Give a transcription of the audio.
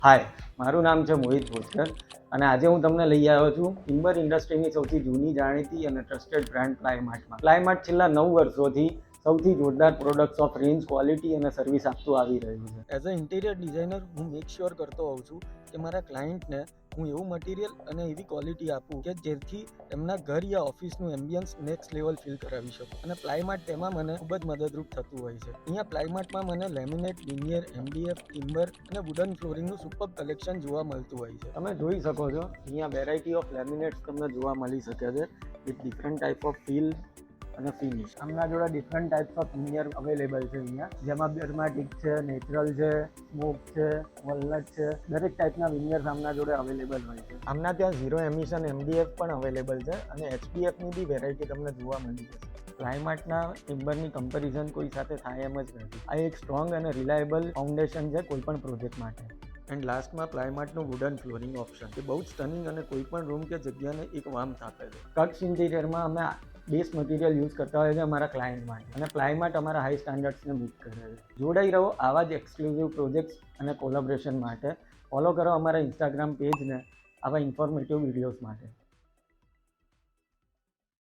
હાય, મારું નામ છે મોહિત ભોસકર અને આજે હું તમને લઈ આવ્યો છું ટિમ્બર ઇન્ડસ્ટ્રીની સૌથી જૂની જાણીતી અને ટ્રસ્ટેડ બ્રાન્ડ પ્લાયમાર્ટમાં. પ્લાયમાર્ટ છેલ્લા 9 વર્ષોથી સૌથી જોરદાર પ્રોડક્ટ્સ ઓફ રેન્જ, ક્વોલિટી અને સર્વિસ આપતું આવી રહ્યું છે. એઝ અ ઇન્ટિરિયર ડિઝાઇનર હું મેક શ્યોર કરતો હોઉં છું કે મારા ક્લાયન્ટને હું એવું મટીરિયલ અને એવી ક્વોલિટી આપું કે જેથી એમના ઘર યા ઓફિસનું એમ્બિયન્સ નેક્સ્ટ લેવલ ફીલ કરાવી શકું. અને પ્લાયમાર્ટ તેમાં મને ખૂબ જ મદદરૂપ થતું હોય છે. અહીંયા પ્લાયમાર્ટમાં મને લેમિનેટ, વિનિયર, MDF, ટિમ્બર અને વુડન ફ્લોરિંગનું સુપર કલેક્શન જોવા મળતું હોય છે. તમે જોઈ શકો છો અહીંયા વેરાયટી ઓફ લેમિનેટ્સ તમને જોવા મળી શકે છે with different type of feel અને ફિનિશ. આમના જોડે different types of veneer available છે અહીંયા, જેમાં ડર્માટિક છે, નેચરલ છે, સ્મોક છે, વોલનટ છે. દરેક ટાઈપના વિનિયર્સ આમના જોડે અવેલેબલ હોય છે. આમના ત્યાં ઝીરો એમિશન MDF પણ અવેલેબલ છે અને HPFની બી વેરાયટી તમને જોવા મળી જશે. પ્લાયમાર્ટના ટિમ્બરની કમ્પેરિઝન કોઈ સાથે થાય એમ જ નથી. આ એક સ્ટ્રોંગ અને રિલાયેબલ ફાઉન્ડેશન છે કોઈ પણ પ્રોજેક્ટ માટે. એન્ડ લાસ્ટમાં પ્લાયમાર્ટનું વુડન ફ્લોરિંગ ઓપ્શન એ બહુ જ સ્ટનિંગ અને કોઈ પણ રૂમ કે જગ્યાને એક વાર્મથ આપે છે. કટ્સ ઇન્ટિરિયરમાં અમે બેસ મટીરિયલ યુઝ કરતા હોય છે અમારા ક્લાયન્ટ માટે, અને પ્લાયમાર્ટ અમારા હાઈ સ્ટાન્ડર્ડ્સને મીટ કરે છે. જોડાઈ રહો આવા જ એક્સક્લુઝિવ પ્રોજેક્ટ્સ અને કોલેબોરેશન માટે. ફોલો કરો અમારા ઇન્સ્ટાગ્રામ પેજને આવા ઇન્ફોર્મેટિવ વિડીયોઝ માટે.